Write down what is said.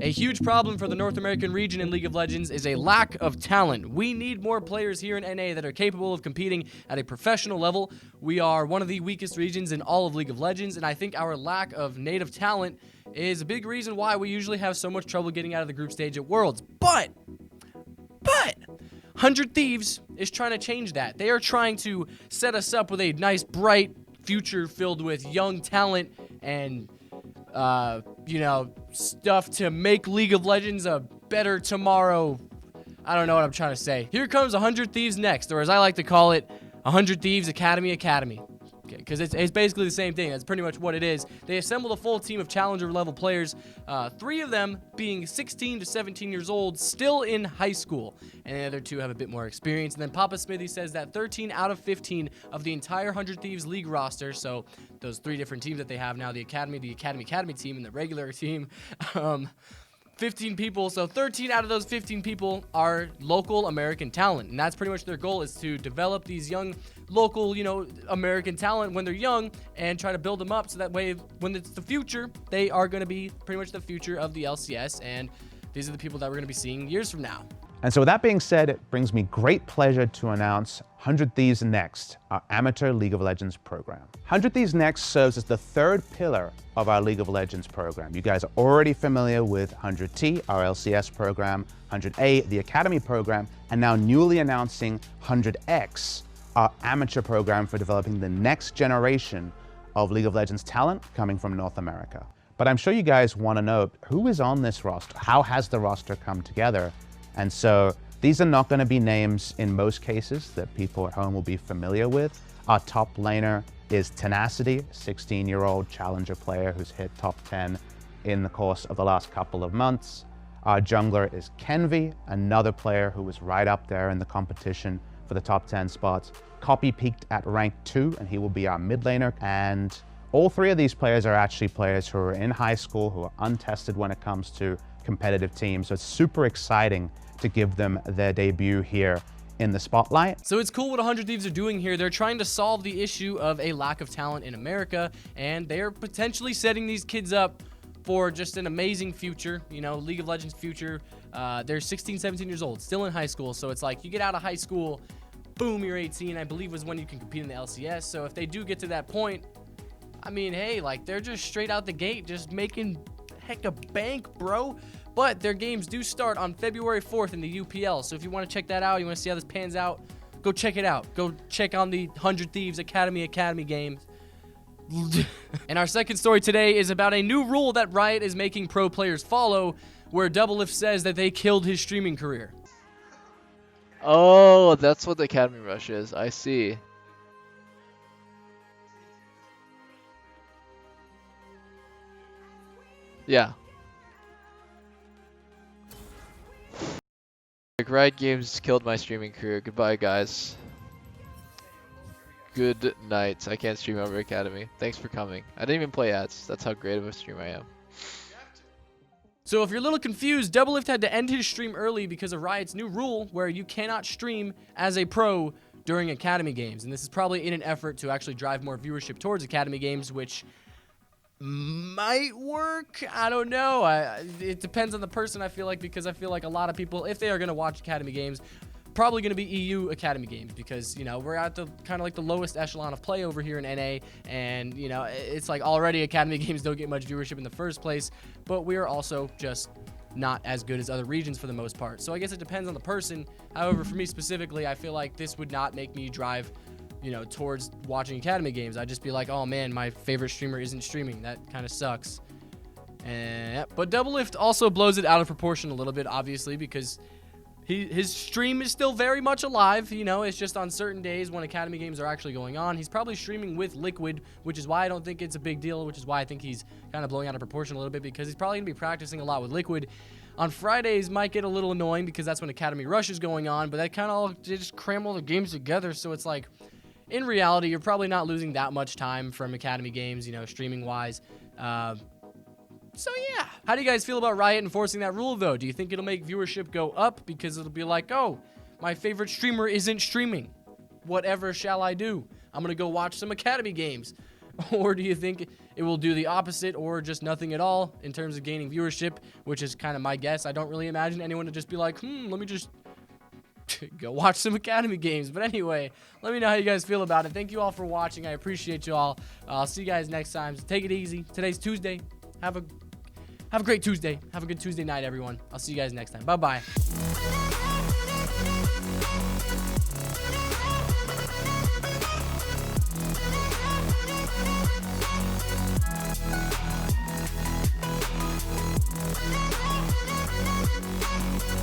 A huge problem for the North American region in League of Legends is a lack of talent. We need more players here in NA that are capable of competing at a professional level. We are one of the weakest regions in all of League of Legends, and I think our lack of native talent is a big reason why we usually have so much trouble getting out of the group stage at Worlds. But 100 Thieves is trying to change that. They are trying to set us up with a nice, bright future filled with young talent and stuff to make League of Legends a better tomorrow. I don't know what I'm trying to say. Here comes 100 Thieves next, or as I like to call it, 100 Thieves Academy. Because it's basically the same thing. That's pretty much what it is. They assembled a full team of challenger level players, 3 of them being 16 to 17 years old, still in high school, and the other 2 have a bit more experience. And then Papa Smithy says that 13 out of 15 of the entire 100 Thieves League roster, so those 3 different teams that they have now, the Academy team, and the regular team, 15 people, so 13 out of those 15 people are local American talent, and that's pretty much their goal, is to develop these young local, American talent when they're young and try to build them up so that way when it's the future, they are going to be pretty much the future of the LCS, and these are the people that we're going to be seeing years from now. And so with that being said, it brings me great pleasure to announce 100 Thieves Next, our amateur League of Legends program. 100 Thieves Next serves as the 3rd pillar of our League of Legends program. You guys are already familiar with 100T, our LCS program, 100A, the Academy program, and now newly announcing 100X, our amateur program for developing the next generation of League of Legends talent coming from North America. But I'm sure you guys want to know, who is on this roster? How has the roster come together? And so these are not going to be names in most cases that people at home will be familiar with. Our top laner is Tenacity, 16-year-old challenger player who's hit top 10 in the course of the last couple of months. Our jungler is Kenvi, another player who was right up there in the competition for the top 10 spots. Copy peaked at rank 2, and he will be our mid laner. And all 3 of these players are actually players who are in high school, who are untested when it comes to competitive teams. So it's super exciting to give them their debut here in the spotlight. So it's cool what 100 Thieves are doing here. They're trying to solve the issue of a lack of talent in America, and they're potentially setting these kids up for just an amazing future, League of Legends future. They're 16, 17 years old, still in high school, so it's like you get out of high school, boom, you're 18, I believe was when you can compete in the LCS. So if they do get to that point, I mean, hey, like they're just straight out the gate, just making heck of bank, bro. But their games do start on February 4th in the UPL. So if you want to check that out, you want to see how this pans out, go check it out. Go check on the 100 Thieves Academy games. And our second story today is about a new rule that Riot is making pro players follow, where Doublelift says that they killed his streaming career. Oh, that's what the Academy Rush is. I see. Yeah. Riot Games killed my streaming career. Goodbye, guys. Good night. I can't stream over Academy. Thanks for coming. I didn't even play ads. That's how great of a streamer I am. So if you're a little confused, Doublelift had to end his stream early because of Riot's new rule where you cannot stream as a pro during Academy games. And this is probably in an effort to actually drive more viewership towards Academy games, which might work. I don't know. It depends on the person, I feel like, because I feel like a lot of people, if they are going to watch Academy games, probably going to be EU Academy games, because we're at the kind of like the lowest echelon of play over here in NA, and it's like already Academy games don't get much viewership in the first place, but we are also just not as good as other regions for the most part. So I guess it depends on the person. However, for me specifically, I feel like this would not make me drive towards watching Academy games. I'd just be like, oh man, my favorite streamer isn't streaming. That kind of sucks. But Doublelift also blows it out of proportion a little bit, obviously, because his stream is still very much alive. It's just on certain days when Academy games are actually going on. He's probably streaming with Liquid, which is why I don't think it's a big deal, which is why I think he's kind of blowing out of proportion a little bit, because he's probably going to be practicing a lot with Liquid. On Fridays might get a little annoying because that's when Academy Rush is going on, but that kind of all just cram all the games together, so it's like, in reality, you're probably not losing that much time from Academy games, streaming-wise. So yeah, how do you guys feel about Riot enforcing that rule, though? Do you think it'll make viewership go up because it'll be like, oh, my favorite streamer isn't streaming. Whatever shall I do? I'm going to go watch some Academy games. Or do you think it will do the opposite or just nothing at all in terms of gaining viewership, which is kind of my guess. I don't really imagine anyone to just be like, let me just go watch some Academy games. But anyway, let me know how you guys feel about it. Thank you all for watching. I appreciate you all. I'll see you guys next time. So take it easy. Today's Tuesday. Have a great Tuesday. Have a good Tuesday night, everyone. I'll see you guys next time. Bye-bye.